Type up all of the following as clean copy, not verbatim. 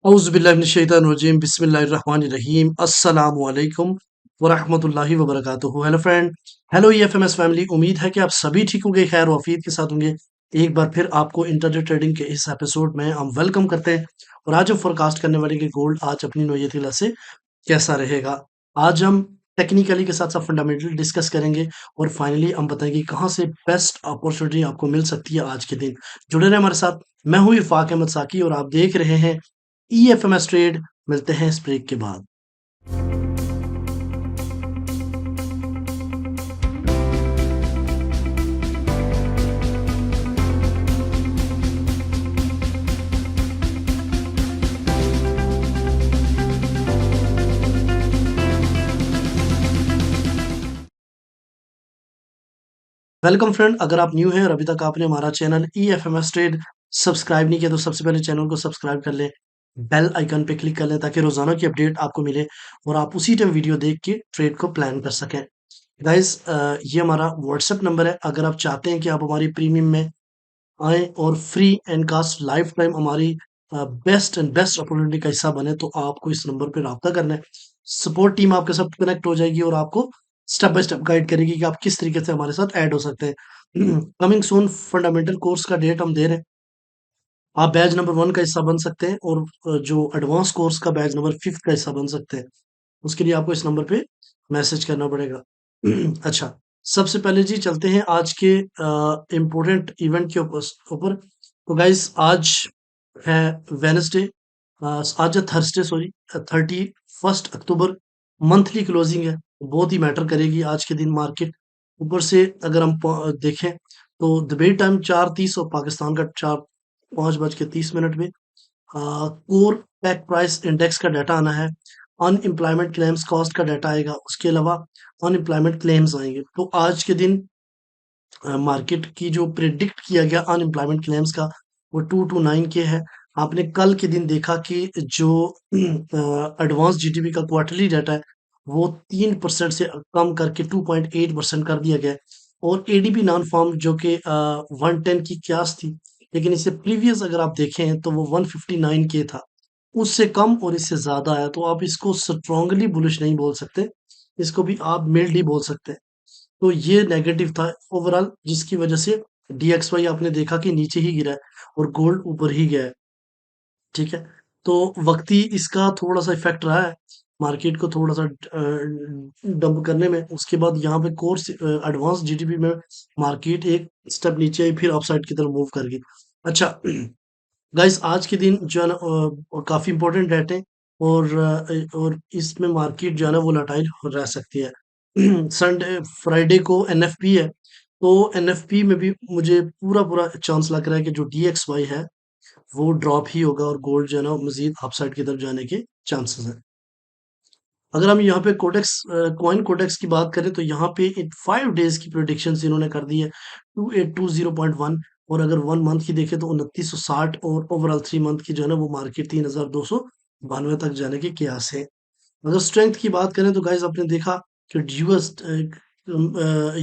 औज़ुबिल्लाहिमिनश्शैतानिर्रजीम बिस्मिल्लाहिर्रहमानिर्रहीम अस्सलामु अलैकुम वरहमतुल्लाहि वबरकातुहू। Hello friend, hello EFMS family. उम्मीद है कि आप सभी ठीक होंगे, खैर वाफियत के साथ होंगे। एक बार फिर आपको इंटरडे ट्रेडिंग के इस एपिसोड में हम वेलकम करते हैं और आज हम फोरकास्ट करने वाले कि गोल्ड आज अपनी नौयत से कैसा रहेगा। आज हम टेक्निकली के साथ साथ फंडामेंटल डिस्कस करेंगे और फाइनली हम बताएंगे कहाँ से बेस्ट अपॉर्चुनिटी आपको मिल सकती है आज के दिन। जुड़े रहे हमारे साथ। मैं हूँ इरफाक अहमद साकी और आप देख रहे हैं ईएफएमएस ट्रेड। मिलते हैं इस ब्रेक के बाद। वेलकम फ्रेंड, अगर आप न्यू हैं और अभी तक आपने हमारा चैनल ईएफएमएस ट्रेड सब्सक्राइब नहीं किया तो सबसे पहले चैनल को सब्सक्राइब कर लें, बेल आइकन पे क्लिक कर लें ताकि रोजाना की अपडेट आपको मिले और आप उसी टाइम वीडियो देख के ट्रेड को प्लान कर सकें। गाइस, ये हमारा व्हाट्सएप नंबर है। अगर आप चाहते हैं कि आप हमारी प्रीमियम में आए और free and cost life time हमारी बेस्ट एंड बेस्ट अपॉर्चुनिटी का हिस्सा बने तो आपको इस नंबर पे रब्ता करना है। सपोर्ट टीम आपके साथ कनेक्ट हो जाएगी और आपको स्टेप बाय स्टेप गाइड करेगी कि आप किस तरीके से हमारे साथ ऐड हो सकते हैं। कमिंग सून फंडामेंटल कोर्स का डेट हम दे रहे हैं। आप बैच नंबर 1 का हिस्सा बन सकते हैं और जो एडवांस कोर्स का बैच नंबर 5 का हिस्सा बन सकते हैं। उसके लिए आपको इस नंबर पे मैसेज करना पड़ेगा। अच्छा, सबसे पहले जी चलते हैं आज के इम्पोर्टेंट इवेंट के ऊपर। तो गाइस, आज है वेडनेसडे, आज है थर्सडे, सॉरी, 31 अक्टूबर। मंथली क्लोजिंग है, बहुत ही मैटर करेगी आज के दिन मार्केट। ऊपर से अगर हम देखें तो डिबेट टाइम 4:30 और पाकिस्तान का 5:30 में कोर पैक प्राइस इंडेक्स का डाटा आना है। अनएम्प्लॉयमेंट क्लेम्स कॉस्ट का डाटा आएगा। उसके अलावा अनएम्प्लॉयमेंट क्लेम्स आएंगे। तो आज के दिन मार्केट की जो प्रिडिक्ट किया गया अनएम्प्लॉयमेंट क्लेम्स का वो 229 के है। आपने कल के दिन देखा कि जो एडवांस जीडीपी का क्वार्टरली डाटा है वो 3% से कम करके 2.8% कर दिया गया है। और एडीपी नॉन फार्म जो कि 110 की क्यास थी, लेकिन इससे प्रीवियस अगर आप देखें तो वो 159 के था। उससे कम और इससे ज्यादा आया तो आप इसको स्ट्रांगली बुलिश नहीं बोल सकते, इसको भी आप मिल्ड ही बोल सकते हैं। तो ये नेगेटिव था ओवरऑल, जिसकी वजह से डीएक्सवाई आपने देखा कि नीचे ही गिरा है और गोल्ड ऊपर ही गया है। ठीक है, तो वक्ती इसका थोड़ा सा इफेक्ट रहा है मार्केट को थोड़ा सा डंप करने में। उसके बाद यहाँ पे कोर्स एडवांस जीडीपी में मार्केट एक स्टेप नीचे आई, फिर अपसाइड की तरफ मूव कर गई। अच्छा गाइस, आज के दिन जो है ना काफी इंपॉर्टेंट डेट है और इसमें मार्केट जो है ना वोलाटाइल रह सकती है। संडे फ्राइडे को एनएफपी है, तो एनएफपी में भी मुझे पूरा पूरा चांस लग रहा है कि जो डीएक्सवाई है वो ड्रॉप ही होगा और गोल्ड जो है ना मजीद अपसाइड की तरफ जाने के चांसेस हैं। अगर हम यहाँ पे कोडेक्स कॉइन कोडेक्स की बात करें तो यहाँ पे 5 डेज की प्रोडिक्शन इन्होंने कर दी है 2820.1। और अगर 1 मंथ की देखें तो 2960 और ओवरऑल 3 मंथ की जो है ना वो मार्केट 3292 तक जाने के कयास है। अगर स्ट्रेंथ की बात करें तो गाइस आपने देखा कि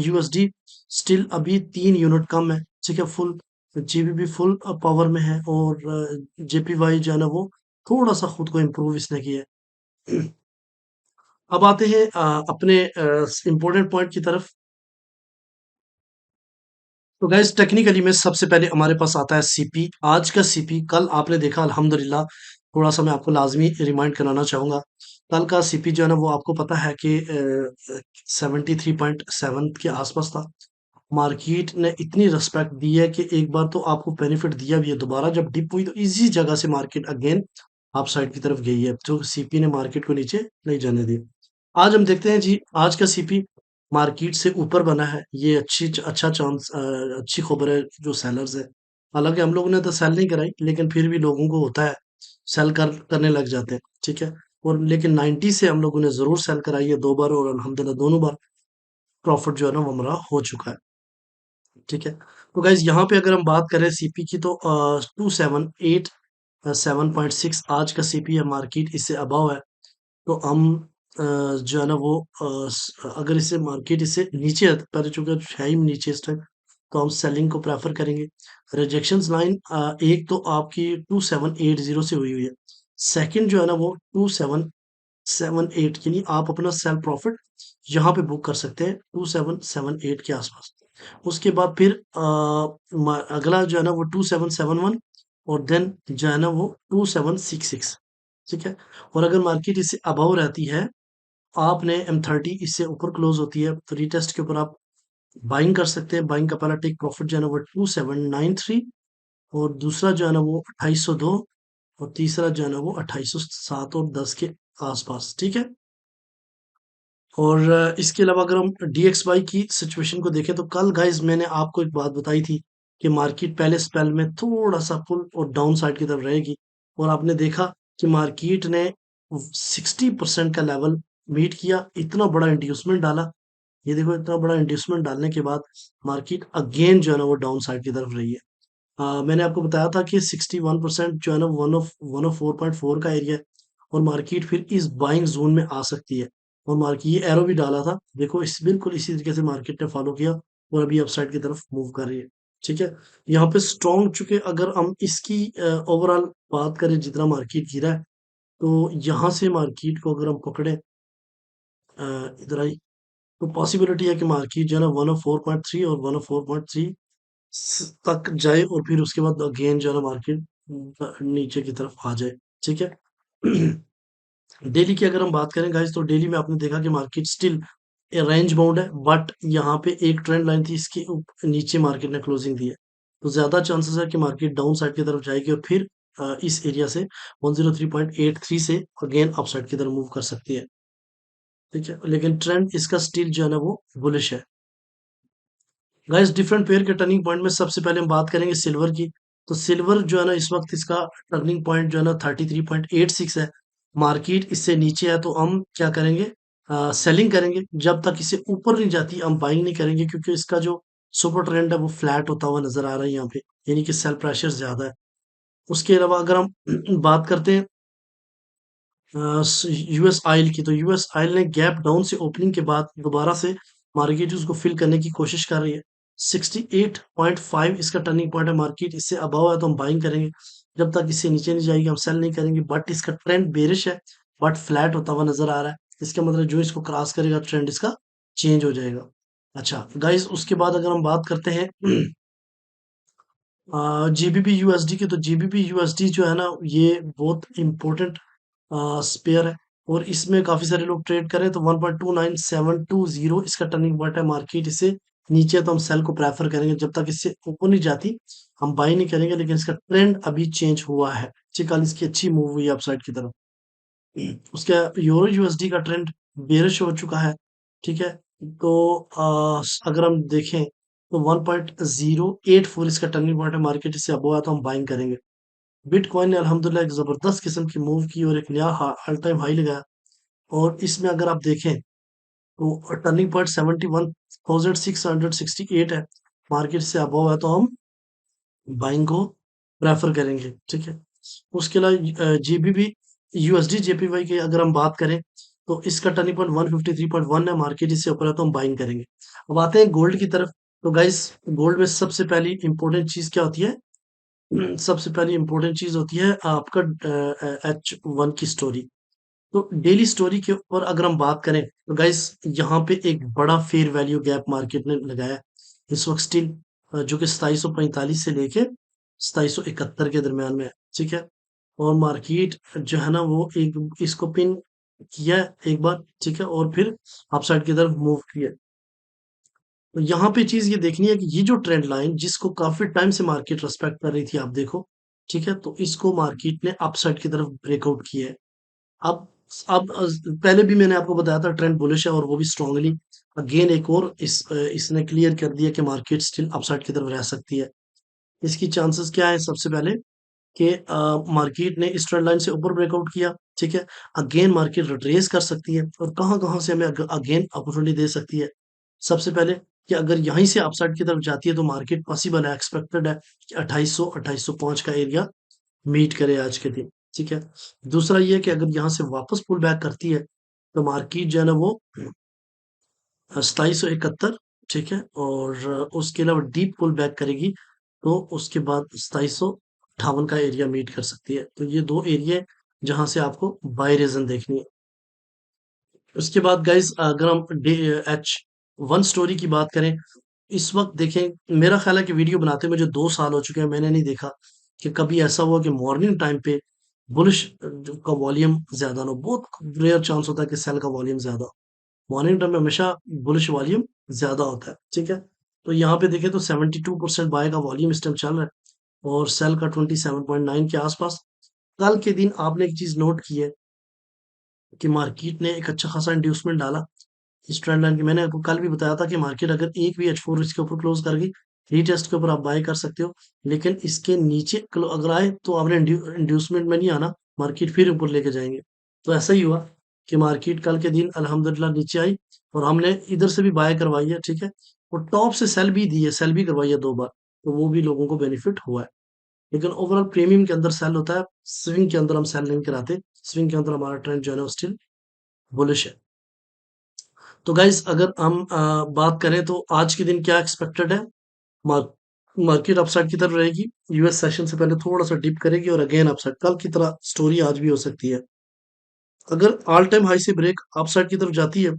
यूएसडी स्टिल अभी 3 यूनिट कम है। ठीक है, फुल जीबीपी फुल पावर में है और जेपीवाई जो है ना वो थोड़ा सा खुद को इम्प्रूव इसने किया है। अब आते हैं अपने इम्पोर्टेंट पॉइंट की तरफ। तो गाइस, टेक्निकली में सबसे पहले हमारे पास आता है सीपी। आज का सीपी कल आपने देखा अल्हम्दुलिल्लाह। थोड़ा सा मैं आपको लाजमी रिमाइंड कराना चाहूंगा। कल का सीपी जो है ना वो आपको पता है कि 73.7 के आसपास था। मार्केट ने इतनी रिस्पेक्ट दी है कि एक बार तो आपको बेनिफिट दिया भी है। दोबारा जब डिप हुई तो इसी जगह से मार्केट अगेन अप साइड की तरफ गई है, जो सीपी ने मार्केट को नीचे नहीं जाने दी। आज हम देखते हैं जी, आज का सीपी मार्केट से ऊपर बना है। ये अच्छा चांस, अच्छी खबर है जो सेलर्स है। हालांकि हम लोगों ने तो सेल नहीं कराई, लेकिन फिर भी लोगों को होता है, सेल करने लग जाते हैं। ठीक है, और लेकिन 90 से हम लोगों ने जरूर सेल कराई है 2 बार और अल्हम्दुलिल्लाह दोनों बार प्रॉफिट जो है ना वो हमारा हो चुका है। ठीक है, तो गाइज यहाँ पे अगर हम बात करें सीपी की तो 278 7.6 आज का सीपी है। मार्केट इससे अबव है तो हम जो है ना वो अगर इसे मार्केट इससे नीचे है, पहले चूंकि है ही नीचे इस टाइम, तो हम सेलिंग को प्रेफर करेंगे। रिजेक्शन लाइन एक तो आपकी 2780 से हुई हुई है। सेकंड जो है ना वो 2778, यानी आप अपना सेल प्रॉफिट यहाँ पे बुक कर सकते हैं 2778 के आसपास। उसके बाद फिर अगला जो है ना वो 2771, और देन जो है ना वो 2766। ठीक है। और अगर मार्केट इससे अबव रहती है, आपने M30 इससे ऊपर क्लोज होती है, तो रीटेस्ट के ऊपर आप बाइंग कर सकते हैं। बाइंग का पहला टेक प्रॉफिट जो है ना वो 2793, और दूसरा जो है ना वो 2802, और तीसरा जो है ना वो 2807 और 10 के आसपास। ठीक है। और इसके अलावा अगर हम DXY की सिचुएशन को देखें, तो कल गाइस मैंने आपको एक बात बताई थी कि मार्केट पहले स्पेल में थोड़ा सा पुल और डाउन साइड की तरफ रहेगी, और आपने देखा कि मार्केट ने 60% का लेवल मीट किया, इतना बड़ा इंड्यूसमेंट डाला। ये देखो, इतना बड़ा इंड्यूसमेंट डालने के बाद मार्केट अगेन जो है ना वो डाउन साइड की तरफ रही है। मैंने आपको बताया था कि 61% जो है ना 104.4 का एरिया है, और मार्केट फिर इस बाइंग जोन में आ सकती है। और मार्केट ये एरो भी डाला था, देखो इस बिल्कुल इसी तरीके से मार्केट ने फॉलो किया, और अभी अपसाइड की तरफ मूव कर रही है। ठीक है। यहाँ पे स्ट्रॉन्ग चुके, अगर हम इसकी ओवरऑल बात करें जितना मार्केट गिरा है, तो यहाँ से मार्केट को अगर हम पकड़े इधर आई, तो पॉसिबिलिटी है कि मार्केट जो है ना 104.3 और 104.3 तक जाए, और फिर उसके बाद अगेन जो है ना मार्केट नीचे की तरफ आ जाए। ठीक है। डेली की अगर हम बात करें गाइस, तो डेली में आपने देखा कि मार्केट स्टिल रेंज बाउंड है, बट यहाँ पे एक ट्रेंड लाइन थी, इसके नीचे मार्केट ने क्लोजिंग दी है, तो ज्यादा चांसेस है कि मार्केट डाउन साइड की तरफ जाएगी, और फिर इस एरिया से 103.83 से अगेन अप साइड की तरफ मूव कर सकती है। ठीक है। लेकिन ट्रेंड इसका स्टिल जो है ना वो बुलिश है। गाइस डिफरेंट पेयर के टर्निंग पॉइंट में सबसे पहले हम बात करेंगे सिल्वर की। तो सिल्वर जो है ना इस वक्त इसका टर्निंग पॉइंट जो है ना 33.86 है। मार्केट इससे नीचे है, तो हम क्या करेंगे, सेलिंग करेंगे। जब तक इसे ऊपर नहीं जाती हम बाइंग नहीं करेंगे, क्योंकि इसका जो सुपर ट्रेंड है वो फ्लैट होता हुआ नजर आ रहा है यहाँ पे, यानी कि सेल प्रेशर ज्यादा है। उसके अलावा अगर हम बात करते हैं यूएस ऑयल की, तो यूएस ऑयल ने गैप डाउन से ओपनिंग के बाद दोबारा से मार्केट उसको फिल करने की कोशिश कर रही है। 68.5 इसका टर्निंग पॉइंट है, मार्केट इससे अबव है तो हम बाइंग करेंगे। जब तक इससे नीचे नहीं जाएगी हम सेल नहीं करेंगे, बट इसका ट्रेंड बेरिश है, बट फ्लैट होता हुआ नजर आ रहा है। इसका मतलब जो इसको क्रॉस करेगा ट्रेंड इसका चेंज हो जाएगा। अच्छा गाइस, उसके बाद अगर हम बात करते हैं जीबीपी यूएसडी की, तो जीबीपी यूएसडी जो है ना ये बहुत इंपॉर्टेंट स्पेयर है, और इसमें काफी सारे लोग ट्रेड करें, तो 1.29720 इसका टर्निंग पॉइंट है। मार्केट इसे नीचे है तो हम सेल को प्रेफर करेंगे, जब तक इससे ऊपर नहीं जाती हम बाई नहीं करेंगे। लेकिन इसका ट्रेंड अभी चेंज हुआ है, कल इसकी अच्छी मूव हुई है अपसाइड की तरफ। उसका यूरो यूएसडी का ट्रेंड बेरिश हो चुका है। ठीक है। तो अगर हम देखें तो 1.084 इसका टर्निंग पॉइंट है, मार्केट इससे अबव आया तो हम बाइंग करेंगे। बिटकॉइन ने अल्हम्दुलिल्लाह एक जबरदस्त किस्म की मूव की, और एक नया ऑल टाइम हाई लगाया। और इसमें अगर आप देखें तो टर्निंग पॉइंट 71,668 है, मार्केट से अबव है तो हम बाइंग को प्रेफर करेंगे। ठीक है। उसके अलावा जीबीबी यूएसडी जेपीवाई की अगर हम बात करें, तो इसका टर्निंग पॉइंट 153.1 है, मार्केट इससे ऊपर है तो हम बाइंग करेंगे। अब आते हैं गोल्ड की तरफ। तो गाइस गोल्ड में सबसे पहली इंपॉर्टेंट चीज क्या होती है, सबसे पहली इंपॉर्टेंट चीज होती है आपका H1 की स्टोरी। तो डेली स्टोरी के ऊपर अगर हम बात करें, तो गाइस यहाँ पे एक बड़ा फेयर वैल्यू गैप मार्केट ने लगाया है इस वक्त स्टिल, जो कि 2745 से लेके 2771 के दरमियान में है। ठीक है। और मार्केट जो है ना वो एक इसको पिन किया है एक बार। ठीक है। और फिर अपसाइड की तरफ मूव किया है। तो यहाँ पे चीज ये देखनी है कि ये जो ट्रेंड लाइन जिसको काफी टाइम से मार्केट रेस्पेक्ट कर रही थी, आप देखो। ठीक है। तो इसको मार्केट ने अपसाइड की तरफ ब्रेकआउट किया है। अब पहले भी मैंने आपको बताया था ट्रेंड बुलिश है, और वो भी स्ट्रांगली। अगेन एक और इसने क्लियर कर दिया कि मार्केट स्टिल अपसाइड की तरफ रह सकती है। इसकी चांसेस क्या है, सबसे पहले कि मार्केट ने इस ट्रेंड लाइन से ऊपर ब्रेकआउट किया। ठीक है। अगेन मार्केट रिट्रेस कर सकती है, और कहाँ कहाँ से हमें अगेन अपॉर्चुनिटी दे सकती है। सबसे पहले कि अगर यहीं से अपसाइड की तरफ जाती है, तो मार्केट पॉसिबल है, एक्सपेक्टेड है कि 2800 2805 का एरिया मीट करे आज के दिन। ठीक है। दूसरा ये है कि अगर यहाँ से वापस पुल बैक करती है, तो मार्केट जो है ना वो 2771। ठीक है। और उसके अलावा डीप पुल बैक करेगी, तो उसके बाद 2758 का एरिया मीट कर सकती है। तो ये दो एरिया जहाँ से आपको बाय रीज़न देखनी है। उसके बाद गाइस अगर हम एच वन स्टोरी की बात करें, इस वक्त देखें, मेरा ख्याल है कि वीडियो बनाते मुझे 2 साल हो चुके हैं, मैंने नहीं देखा कि कभी ऐसा हुआ कि मॉर्निंग टाइम पे बुलिश का वॉल्यूम ज्यादा ना हो। बहुत रेयर चांस होता है कि सेल का वॉल्यूम ज्यादा हो। मॉर्निंग टाइम में हमेशा बुलिश वॉल्यूम ज्यादा होता है, ठीक है। तो यहाँ पे देखें तो 72% बाय का वॉल्यूम इस टाइम चल रहा है और सेल का 27.9 के आसपास। कल के दिन आपने एक चीज नोट की है कि मार्केट ने एक अच्छा खासा इंड्यूसमेंट डाला इस ट्रेंड लाइन की। मैंने आपको कल भी बताया था कि मार्केट अगर एक भी H4 इसके ऊपर क्लोज कर गई, रीटेस्ट के ऊपर आप बाय कर सकते हो। लेकिन इसके नीचे अगर आए तो आपने इंड्यूसमेंट में नहीं आना, मार्केट फिर ऊपर लेके जाएंगे। तो ऐसा ही हुआ कि मार्केट कल के दिन अल्हम्दुलिल्लाह नीचे आई और हमने इधर से भी बाय करवाई है, ठीक है। और टॉप से सेल भी दी है, सेल भी करवाई है 2 बार, तो वो भी लोगों को बेनिफिट हुआ है। लेकिन ओवरऑल प्रीमियम के अंदर सेल होता है, स्विंग के अंदर हम सेल नहीं कराते। स्विंग के अंदर हमारा ट्रेंड जो है ना स्टिल बुलिश है। तो गाइस अगर हम बात करें तो आज के दिन क्या एक्सपेक्टेड है। मार, मार्केट अपसाइड की तरफ रहेगी। यूएस सेशन से पहले थोड़ा सा डिप करेगी और अगेन अपसाइड, कल की तरह स्टोरी आज भी हो सकती है। अगर ऑल टाइम हाई से ब्रेक अपसाइड की तरफ जाती है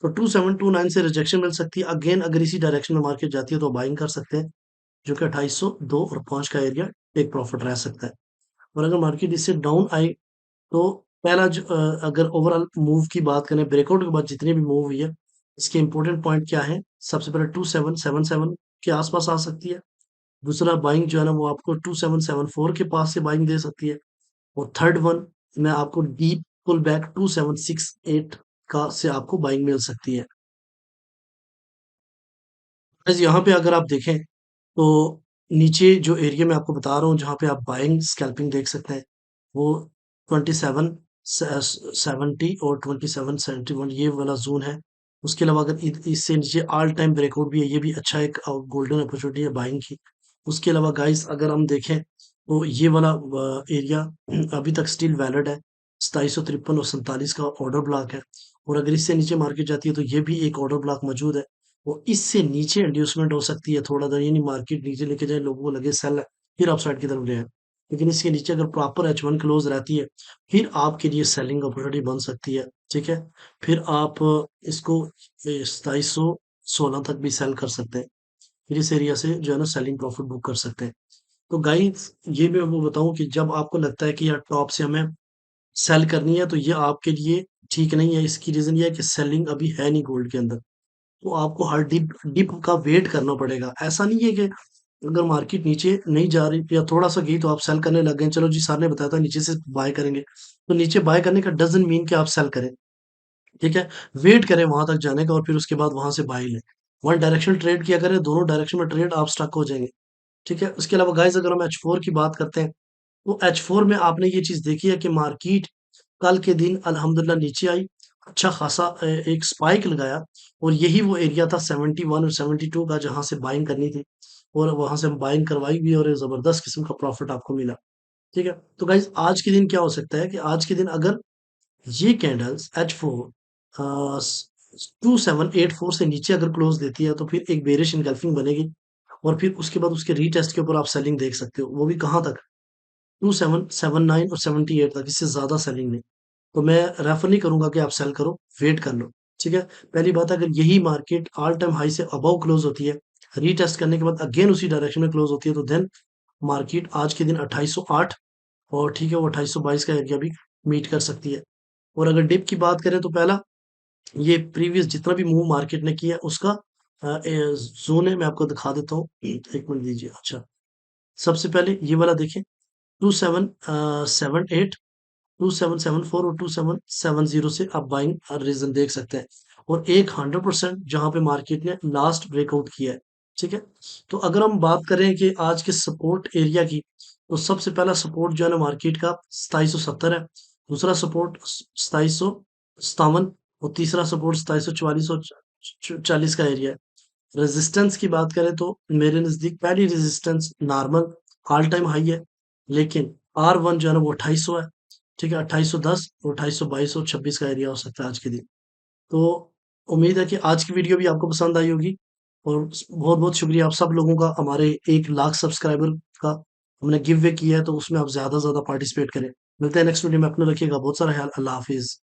तो 2729 से रिजेक्शन मिल सकती है। अगेन अगर इसी डायरेक्शन में मार्केट जाती है तो बाइंग कर सकते हैं, जो कि 2802 और 5 का एरिया टेक प्रॉफिट रह सकता है। और अगर मार्केट इससे डाउन आई तो पहला जो अगर ओवरऑल मूव की बात करें, ब्रेकआउट के बाद जितनी भी मूव हुई है, इसके इंपॉर्टेंट पॉइंट क्या है। सबसे पहले 2777 के आसपास आ सकती है। दूसरा बाइंग जो है ना वो आपको 2774 के पास से बाइंग दे सकती है। और थर्ड वन में आपको डीप पुल बैक 2768 का से आपको बाइंग मिल सकती है। बस यहाँ पे अगर आप देखें तो नीचे जो एरिया मैं आपको बता रहा हूँ जहाँ पे आप बाइंग स्कैल्पिंग देख सकते हैं, वो 2770 और 2771 ये वाला जोन है। उसके अलावा अगर इससे नीचे ऑल टाइम ब्रेकआउट भी है, ये भी अच्छा एक गोल्डन अपॉर्चुनिटी है बाइंग की। उसके अलावा गाइस अगर हम देखें तो ये वाला एरिया अभी तक स्टिल वैलिड है। 2753 और 47 का ऑर्डर ब्लॉक है। और अगर इससे नीचे मार्केट जाती है तो ये भी एक ऑर्डर ब्लॉक मौजूद है। और इससे नीचे इंड्यूसमेंट हो सकती है थोड़ा देर, यानी मार्केट नीचे लेके जाए, लोगों को लगे सेल है, फिर अपसाइड की तरफ ले आए। लेकिन इसके नीचे अगर प्रॉपर H1 क्लोज रहती है, फिर आपके लिए सेलिंग अपॉर्चुनिटी बन सकती है, ठीक है। फिर आप इसको 2716 तक भी सेल कर सकते हैं। फिर इस एरिया से जो है ना सेलिंग प्रॉफिट बुक कर सकते हैं। तो गाइस ये मैं वो बताऊं कि जब आपको लगता है कि यार टॉप से हमें सेल करनी है तो ये आपके लिए ठीक नहीं है। इसकी रीजन ये है कि सेलिंग अभी है नहीं गोल्ड के अंदर। तो आपको हर डिप डिप का वेट करना पड़ेगा। ऐसा नहीं है कि अगर मार्केट नीचे नहीं जा रही या थोड़ा सा गई तो आप सेल करने लग गए, चलो जी सर ने बताया था नीचे से बाय करेंगे, तो नीचे बाय करने का डजंट मीन कि आप सेल करें, ठीक है। वेट करें वहां तक जाने का और फिर उसके बाद वहां से बाय लें। वन डायरेक्शन ट्रेड किया करें, दोनों डायरेक्शन में ट्रेड आप स्टक हो जाएंगे, ठीक है। उसके अलावा गाइस अगर हम H4 की बात करते हैं तो H4 में आपने ये चीज देखी है कि मार्केट कल के दिन अल्हम्दुलिल्लाह नीचे आई, अच्छा खासा एक स्पाइक लगाया और यही वो एरिया था 71 और 72 का जहां से बाइंग करनी थी। और वहां से हम बाइंग करवाई भी और एक जबरदस्त किस्म का प्रॉफिट आपको मिला, ठीक है। तो गाइज आज के दिन क्या हो सकता है कि आज के दिन अगर ये कैंडल्स H4 2784 से नीचे अगर क्लोज देती है तो फिर एक बेरिश इनगल्फिंग बनेगी और फिर उसके बाद उसके रीटेस्ट के ऊपर आप सेलिंग देख सकते हो, वो भी कहाँ तक, 2779 और 78 तक, इससे ज्यादा सेलिंग नहीं। तो मैं रेफर नहीं करूंगा कि आप सेल करो, वेट कर लो, ठीक है। पहली बात है, अगर यही मार्केट ऑल टाइम हाई से अबव क्लोज होती है, रीटेस्ट करने के बाद अगेन उसी डायरेक्शन में क्लोज होती है, तो देन मार्केट आज के दिन 2808 और ठीक है वो 2822 का एरिया भी मीट कर सकती है। और अगर डिप की बात करें तो पहला ये प्रीवियस जितना भी मूव मार्केट ने किया उसका जोन है, मैं आपको दिखा देता हूँ, एक मिनट दीजिए। अच्छा, सबसे पहले ये वाला देखें, 2778, 2774 और 2770 से आप बाइंग रीजन देख सकते हैं। और एक 100% जहां पे मार्केट ने लास्ट ब्रेकआउट किया है, ठीक है। तो अगर हम बात करें कि आज के सपोर्ट एरिया की, तो सबसे पहला सपोर्ट जो है ना मार्केट का 2770 है। दूसरा सपोर्ट 2757 और तीसरा सपोर्ट 2744 और 40 का एरिया है। रेजिस्टेंस की बात करें तो मेरे नजदीक पहली resistance normal all time high है, लेकिन R1 जो है ना वो 2800 है, ठीक है। 2810 और 2822 और 26 का एरिया हो सकता है आज के दिन। तो उम्मीद है कि आज की वीडियो भी आपको पसंद आई होगी और बहुत बहुत शुक्रिया आप सब लोगों का। हमारे 1 लाख सब्सक्राइबर का हमने गिव वे किया है, तो उसमें आप ज्यादा से ज्यादा पार्टिसिपेट करें। मिलते हैं नेक्स्ट वीडियो में, अपना रखिएगा बहुत सारा ख्याल। अल्लाह हाफ़िज़।